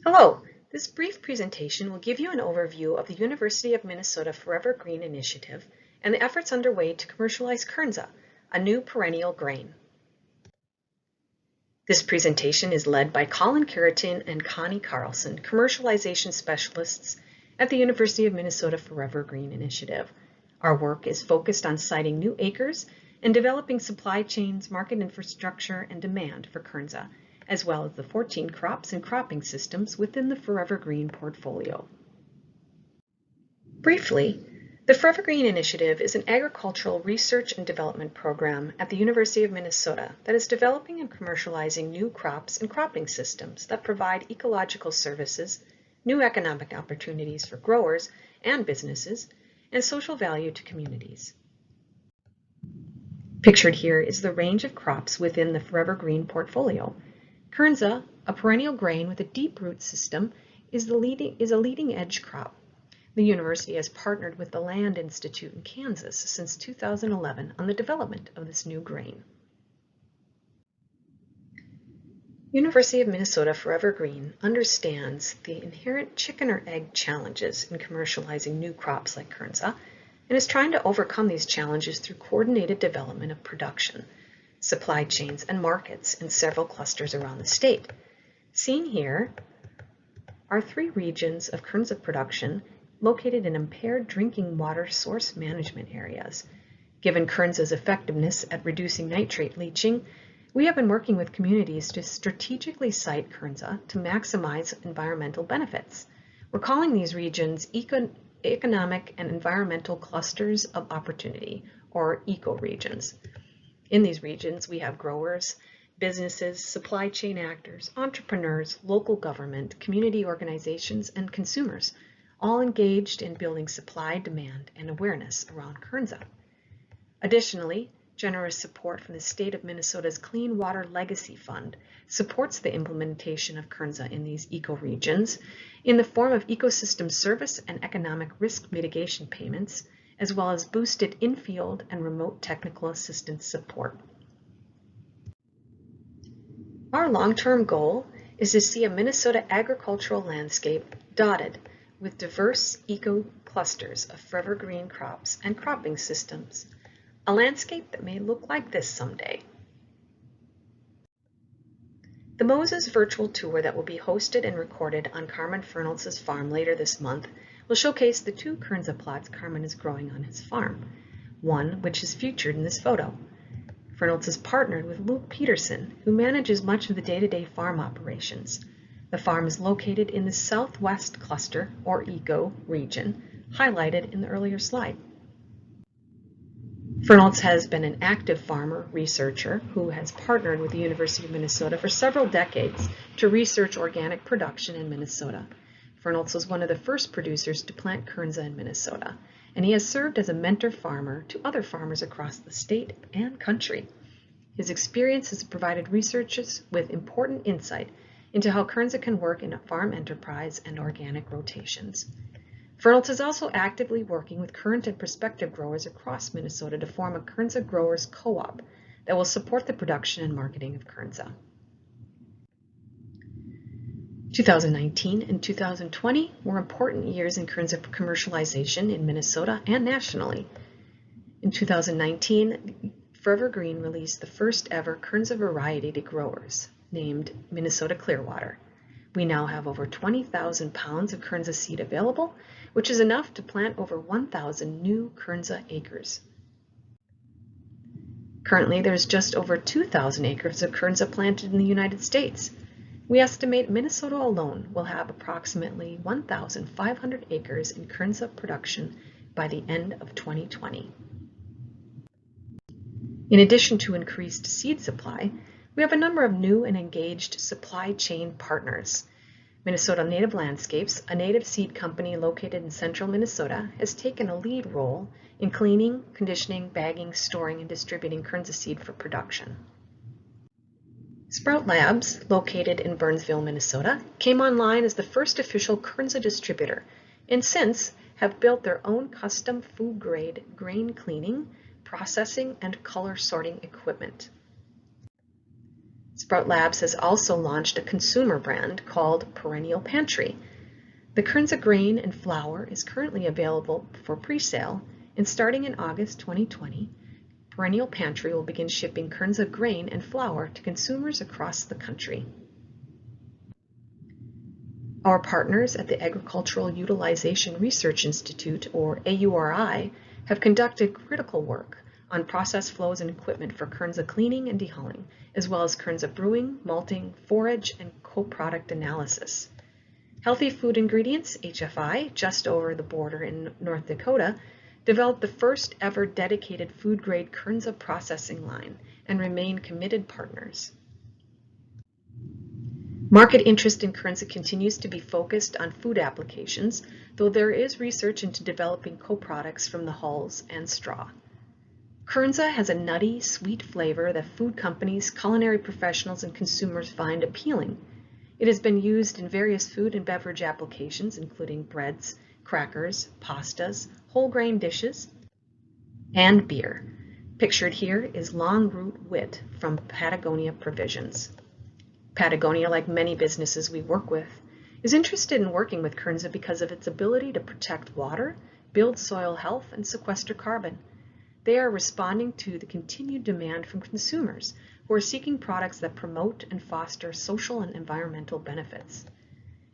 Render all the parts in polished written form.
Hello, this brief presentation will give you an overview of the University of Minnesota Forever Green Initiative and the efforts underway to commercialize Kernza, a new perennial grain. This presentation is led by Colin, Cureton, and Carlson, commercialization specialists at the University of Minnesota Forever Green Initiative. Our work is focused on siting new acres and developing supply chains, market infrastructure, and demand for Kernza, as well as the 14 crops and cropping systems within the Forever Green portfolio. Briefly, the Forever Green Initiative is an agricultural research and development program at the University of Minnesota that is developing and commercializing new crops and cropping systems that provide ecological services, new economic opportunities for growers and businesses, and social value to communities. Pictured here is the range of crops within the Forever Green portfolio. Kernza, a perennial grain with a deep root system, is a leading-edge crop. The university has partnered with the Land Institute in Kansas since 2011 on the development of this new grain. University of Minnesota Forever Green understands the inherent chicken or egg challenges in commercializing new crops like Kernza and is trying to overcome these challenges through coordinated development of production, supply chains, and markets in several clusters around the state. Seen here are 3 regions of Kernza production located in impaired drinking water source management areas. Given Kernza's effectiveness at reducing nitrate leaching, we have been working with communities to strategically site Kernza to maximize environmental benefits. We're calling these regions economic and environmental clusters of opportunity, or ecoregions. In these regions, we have growers, businesses, supply chain actors, entrepreneurs, local government, community organizations, and consumers, all engaged in building supply, demand, and awareness around Kernza. Additionally, generous support from the state of Minnesota's Clean Water Legacy Fund supports the implementation of Kernza in these ecoregions in the form of ecosystem service and economic risk mitigation payments, as well as boosted in-field and remote technical assistance support. Our long-term goal is to see a Minnesota agricultural landscape dotted with diverse eco-clusters of forever green crops and cropping systems, a landscape that may look like this someday. The Moses virtual tour that will be hosted and recorded on Carmen Fernholz's farm later this month will showcase the 2 Kernza plots Carmen is growing on his farm, one which is featured in this photo. Fernholz has partnered with Luke Peterson, who manages much of the day-to-day farm operations. The farm is located in the Southwest Cluster, or ECO, region, highlighted in the earlier slide. Fernholz has been an active farmer researcher who has partnered with the University of Minnesota for several decades to research organic production in Minnesota. Fernholz was one of the first producers to plant Kernza in Minnesota, and he has served as a mentor farmer to other farmers across the state and country. His experience has provided researchers with important insight into how Kernza can work in a farm enterprise and organic rotations. Fernholz is also actively working with current and prospective growers across Minnesota to form a Kernza growers co-op that will support the production and marketing of Kernza. 2019 and 2020 were important years in Kernza commercialization in Minnesota and nationally. In 2019, Forever Green released the first ever Kernza variety to growers, named Minnesota Clearwater. We now have over 20,000 pounds of Kernza seed available, which is enough to plant over 1,000 new Kernza acres. Currently, there's just over 2,000 acres of Kernza planted in the United States. We estimate Minnesota alone will have approximately 1,500 acres in Kernza production by the end of 2020. In addition to increased seed supply, we have a number of new and engaged supply chain partners. Minnesota Native Landscapes, a native seed company located in central Minnesota, has taken a lead role in cleaning, conditioning, bagging, storing, and distributing Kernza seed for production. Sprout Labs, located in Burnsville, Minnesota, came online as the first official Kernza distributor and since have built their own custom food-grade grain cleaning, processing, and color sorting equipment. Sprout Labs has also launched a consumer brand called Perennial Pantry. The Kernza grain and flour is currently available for pre-sale, and starting in August 2020, Perennial Pantry will begin shipping Kernza grain and flour to consumers across the country. Our partners at the Agricultural Utilization Research Institute, or AURI, have conducted critical work on process flows and equipment for Kernza cleaning and dehulling, as well as Kernza brewing, malting, forage, and co-product analysis. Healthy Food Ingredients, HFI, just over the border in North Dakota, developed the first ever dedicated food-grade Kernza processing line and remain committed partners. Market interest in Kernza continues to be focused on food applications, though there is research into developing co-products from the hulls and straw. Kernza has a nutty, sweet flavor that food companies, culinary professionals, and consumers find appealing. It has been used in various food and beverage applications, including breads, crackers, pastas, whole grain dishes, and beer. Pictured here is Long Root Wit from Patagonia Provisions. Patagonia, like many businesses we work with, is interested in working with Kernza because of its ability to protect water, build soil health, and sequester carbon. They are responding to the continued demand from consumers who are seeking products that promote and foster social and environmental benefits.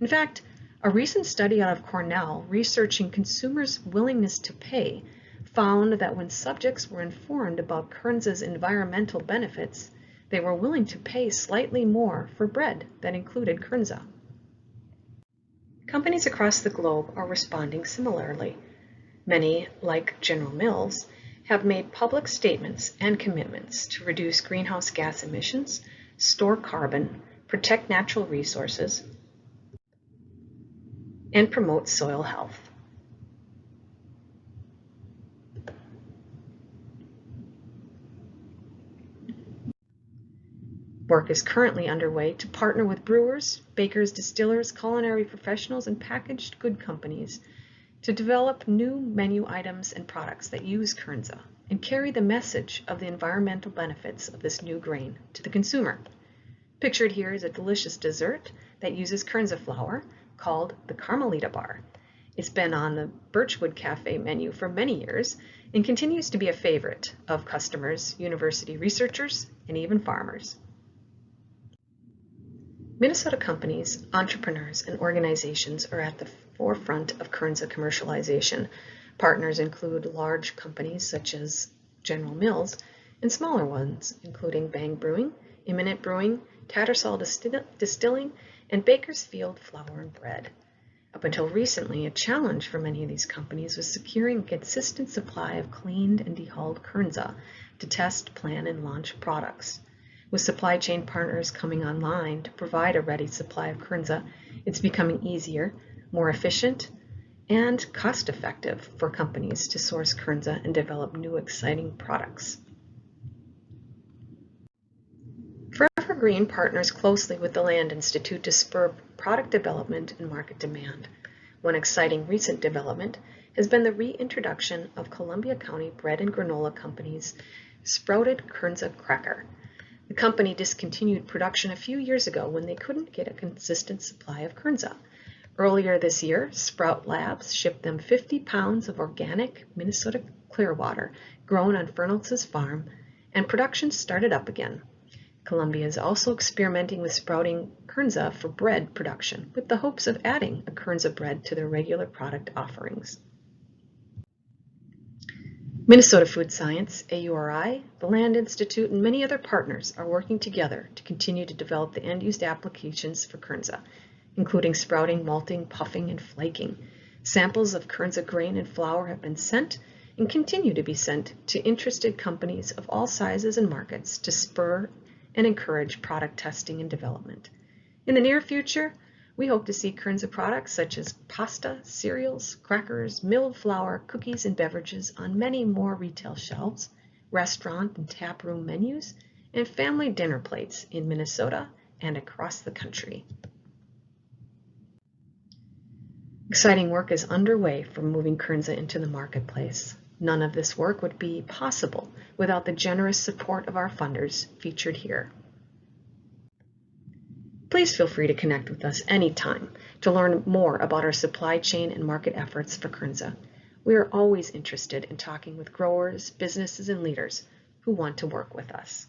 In fact, a recent study out of Cornell researching consumers' willingness to pay found that when subjects were informed about Kernza's environmental benefits, they were willing to pay slightly more for bread that included Kernza. Companies across the globe are responding similarly. Many, like General Mills, have made public statements and commitments to reduce greenhouse gas emissions, store carbon, protect natural resources, and promote soil health. Work is currently underway to partner with brewers, bakers, distillers, culinary professionals, and packaged good companies to develop new menu items and products that use Kernza and carry the message of the environmental benefits of this new grain to the consumer. Pictured here is a delicious dessert that uses Kernza flour called the Carmelita Bar. It's been on the Birchwood Cafe menu for many years and continues to be a favorite of customers, university researchers, and even farmers. Minnesota companies, entrepreneurs, and organizations are at the forefront of Kernza commercialization. Partners include large companies such as General Mills and smaller ones, including Bang Brewing, Imminent Brewing, Tattersall Distilling, and Bakersfield Flour and Bread. Up until recently, a challenge for many of these companies was securing a consistent supply of cleaned and dehulled Kernza to test, plan, and launch products. With supply chain partners coming online to provide a ready supply of Kernza, it's becoming easier, more efficient, and cost-effective for companies to source Kernza and develop new exciting products. Forever Green partners closely with the Land Institute to spur product development and market demand. One exciting recent development has been the reintroduction of Columbia County Bread and Granola Company's Sprouted Kernza Cracker. The company discontinued production a few years ago when they couldn't get a consistent supply of Kernza. Earlier this year, Sprout Labs shipped them 50 pounds of organic Minnesota Clearwater grown on Fernholz's farm, and production started up again. Columbia is also experimenting with sprouting Kernza for bread production with the hopes of adding a Kernza bread to their regular product offerings. Minnesota Food Science, AURI, the Land Institute, and many other partners are working together to continue to develop the end-use applications for Kernza, including sprouting, malting, puffing, and flaking. Samples of Kernza grain and flour have been sent and continue to be sent to interested companies of all sizes and markets to spur and encourage product testing and development. In the near future, we hope to see Kernza products such as pasta, cereals, crackers, milled flour, cookies, and beverages on many more retail shelves, restaurant and tap room menus, and family dinner plates in Minnesota and across the country. Exciting work is underway for moving Kernza into the marketplace. None of this work would be possible without the generous support of our funders featured here. Please feel free to connect with us anytime to learn more about our supply chain and market efforts for Kernza. We are always interested in talking with growers, businesses, and leaders who want to work with us.